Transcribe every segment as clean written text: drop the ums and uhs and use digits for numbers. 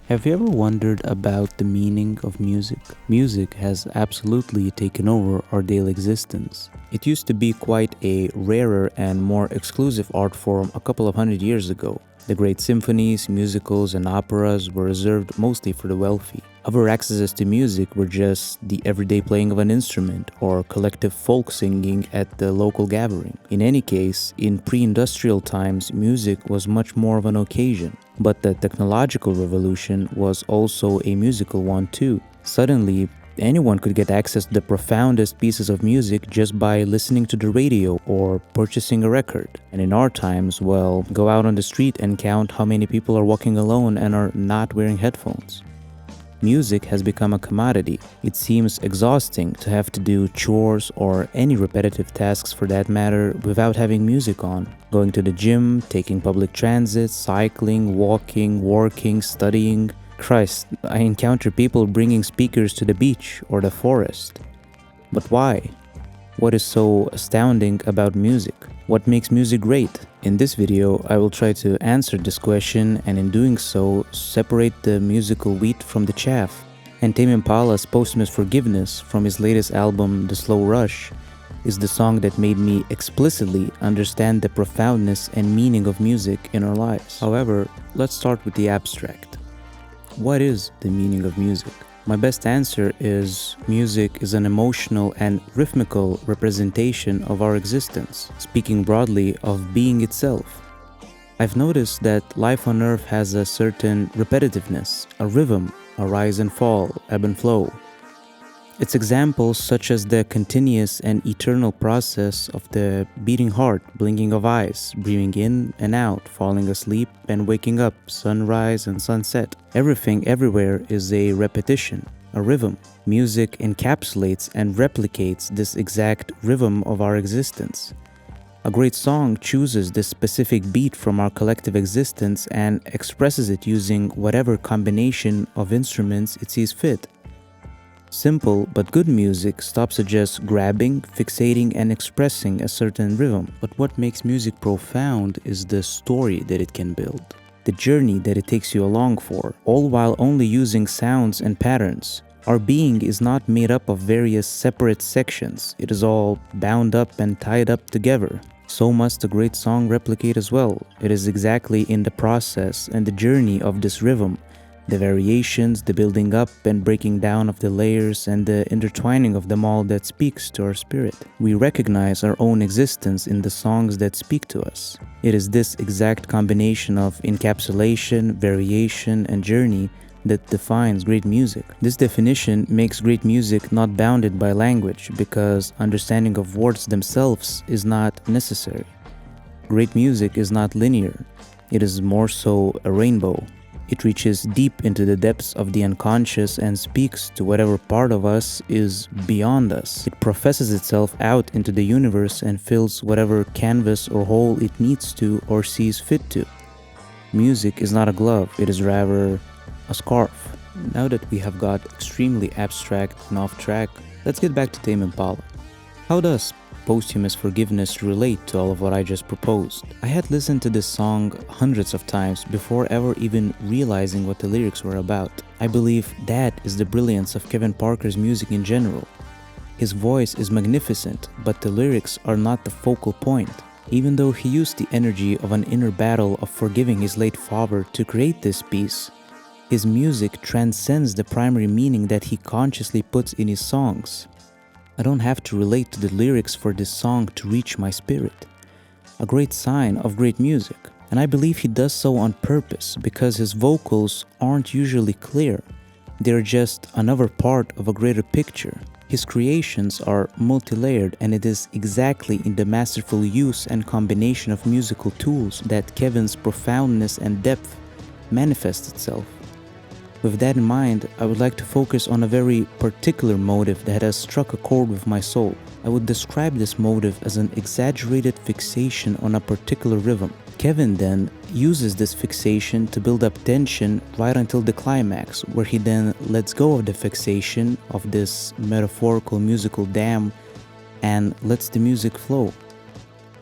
Have you ever wondered about the meaning of music? Music has absolutely taken over our daily existence. It used to be quite a rarer and more exclusive art form a couple of hundred years ago. The great symphonies, musicals, and operas were reserved mostly for the wealthy. Our accesses to music were just the everyday playing of an instrument or collective folk singing at the local gathering. In any case, in pre-industrial times, music was much more of an occasion. But the technological revolution was also a musical one too. Suddenly, anyone could get access to the profoundest pieces of music just by listening to the radio or purchasing a record. And in our times, well, go out on the street and count how many people are walking alone and are not wearing headphones. Music has become a commodity. It seems exhausting to have to do chores or any repetitive tasks for that matter without having music on. Going to the gym, taking public transit, cycling, walking, working, studying. Christ, I encounter people bringing speakers to the beach or the forest. But why? What is so astounding about music? What makes music great? In this video, I will try to answer this question and in doing so, separate the musical wheat from the chaff. And Tame Impala's posthumous forgiveness from his latest album, The Slow Rush, is the song that made me explicitly understand the profoundness and meaning of music in our lives. However, let's start with the abstract. What is the meaning of music? My best answer is music is an emotional and rhythmical representation of our existence, speaking broadly of being itself. I've noticed that life on earth has a certain repetitiveness, a rhythm, a rise and fall, ebb and flow. It's examples such as the continuous and eternal process of the beating heart, blinking of eyes, breathing in and out, falling asleep and waking up, sunrise and sunset. Everything everywhere is a repetition, a rhythm. Music encapsulates and replicates this exact rhythm of our existence. A great song chooses this specific beat from our collective existence and expresses it using whatever combination of instruments it sees fit. Simple but good music stops at just grabbing, fixating, and expressing a certain rhythm. But what makes music profound is the story that it can build, the journey that it takes you along for, all while only using sounds and patterns. Our being is not made up of various separate sections, it is all bound up and tied up together. So must a great song replicate as well. It is exactly in the process and the journey of this rhythm, the variations, the building up and breaking down of the layers and the intertwining of them all that speaks to our spirit. We recognize our own existence in the songs that speak to us. It is this exact combination of encapsulation, variation, and journey that defines great music. This definition makes great music not bounded by language because understanding of words themselves is not necessary. Great music is not linear. It is more so a rainbow. It reaches deep into the depths of the unconscious and speaks to whatever part of us is beyond us. It professes itself out into the universe and fills whatever canvas or hole it needs to or sees fit to. Music is not a glove, it is rather a scarf. Now that we have got extremely abstract and off track, let's get back to Tame Impala. How does posthumous forgiveness relate to all of what I just proposed? I had listened to this song hundreds of times before ever even realizing what the lyrics were about. I believe that is the brilliance of Kevin Parker's music in general. His voice is magnificent, but the lyrics are not the focal point. Even though he used the energy of an inner battle of forgiving his late father to create this piece, his music transcends the primary meaning that he consciously puts in his songs. I don't have to relate to the lyrics for this song to reach my spirit. A great sign of great music. And I believe he does so on purpose because his vocals aren't usually clear. They're just another part of a greater picture. His creations are multi-layered and it is exactly in the masterful use and combination of musical tools that Kevin's profoundness and depth manifests itself. With that in mind, I would like to focus on a very particular motive that has struck a chord with my soul. I would describe this motive as an exaggerated fixation on a particular rhythm. Kevin then uses this fixation to build up tension right until the climax, where he then lets go of the fixation of this metaphorical musical dam and lets the music flow.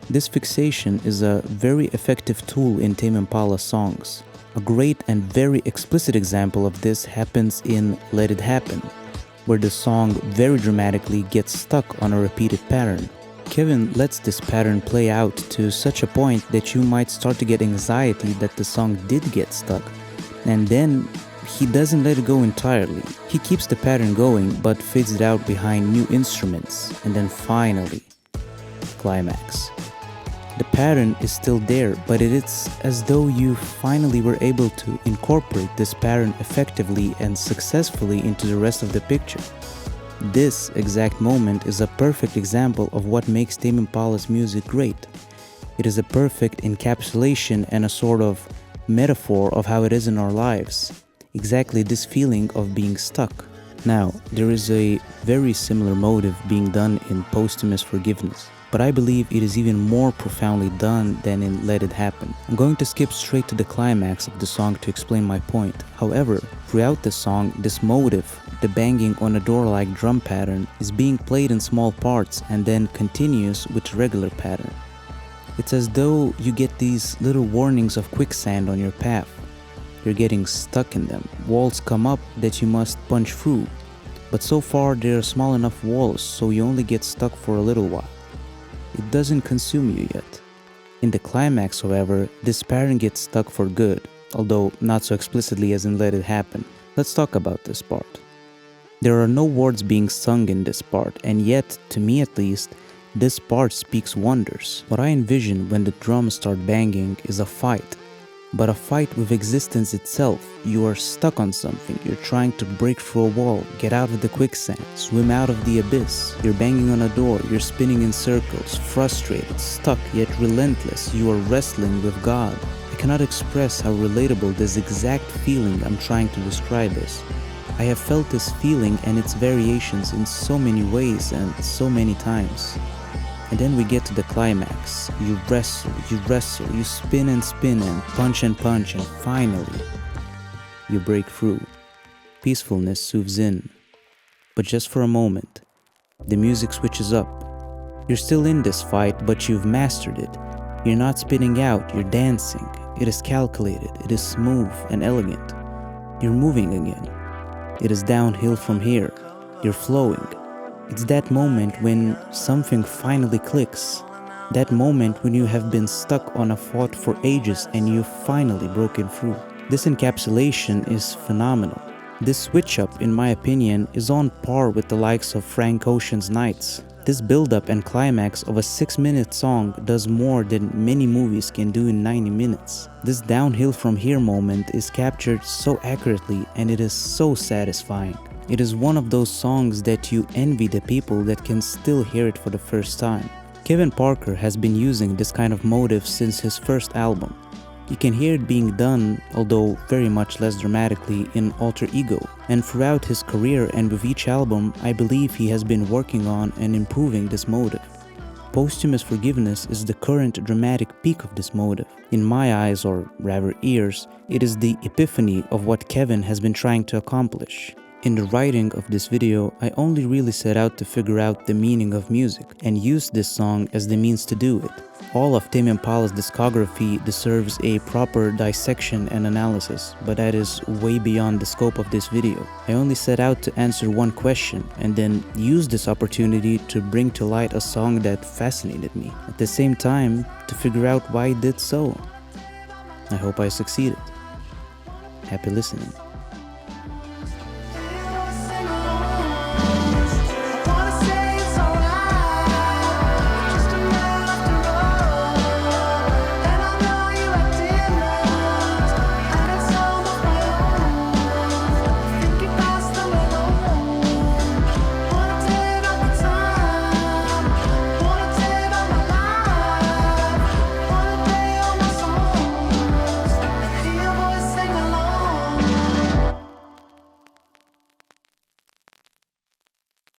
This fixation is a very effective tool in Tame Impala songs. A great and very explicit example of this happens in Let It Happen, where the song very dramatically gets stuck on a repeated pattern. Kevin lets this pattern play out to such a point that you might start to get anxiety that the song did get stuck, and then he doesn't let it go entirely. He keeps the pattern going but fades it out behind new instruments, and then finally, climax. The pattern is still there, but it's as though you finally were able to incorporate this pattern effectively and successfully into the rest of the picture. This exact moment is a perfect example of what makes Tame Impala's music great. It is a perfect encapsulation and a sort of metaphor of how it is in our lives. Exactly this feeling of being stuck. Now, there is a very similar motive being done in Posthumous Forgiveness, but I believe it is even more profoundly done than in Let It Happen. I'm going to skip straight to the climax of the song to explain my point. However, throughout the song, this motive, the banging on a door-like drum pattern, is being played in small parts and then continues with regular pattern. It's as though you get these little warnings of quicksand on your path. You're getting stuck in them. Walls come up that you must punch through, but so far they are small enough walls so you only get stuck for a little while. It doesn't consume you yet. In the climax, however, this pattern gets stuck for good, although not so explicitly as in Let It Happen. Let's talk about this part. There are no words being sung in this part, and yet, to me at least, this part speaks wonders. What I envision when the drums start banging is a fight, but a fight with existence itself. You are stuck on something, you're trying to break through a wall, get out of the quicksand, swim out of the abyss. You're banging on a door, you're spinning in circles, frustrated, stuck, yet relentless. You are wrestling with God. I cannot express how relatable this exact feeling I'm trying to describe is. I have felt this feeling and its variations in so many ways and so many times. And then we get to the climax. You wrestle, you spin and punch, and finally, you break through. Peacefulness soothes in. But just for a moment, the music switches up. You're still in this fight, but you've mastered it. You're not spinning out, you're dancing. It is calculated, it is smooth and elegant. You're moving again. It is downhill from here. You're flowing. It's that moment when something finally clicks. That moment when you have been stuck on a thought for ages and you've finally broken through. This encapsulation is phenomenal. This switch up, in my opinion, is on par with the likes of Frank Ocean's Nights. This build-up and climax of a 6-minute song does more than many movies can do in 90 minutes. This downhill from here moment is captured so accurately and it is so satisfying. It is one of those songs that you envy the people that can still hear it for the first time. Kevin Parker has been using this kind of motive since his first album. You can hear it being done, although very much less dramatically, in Alter Ego. And throughout his career and with each album, I believe he has been working on and improving this motive. Posthumous Forgiveness is the current dramatic peak of this motive. In my eyes, or rather ears, it is the epiphany of what Kevin has been trying to accomplish. In the writing of this video, I only really set out to figure out the meaning of music and used this song as the means to do it. All of Tame Impala's discography deserves a proper dissection and analysis, but that is way beyond the scope of this video. I only set out to answer one question and then use this opportunity to bring to light a song that fascinated me. At the same time, to figure out why it did so. I hope I succeeded. Happy listening.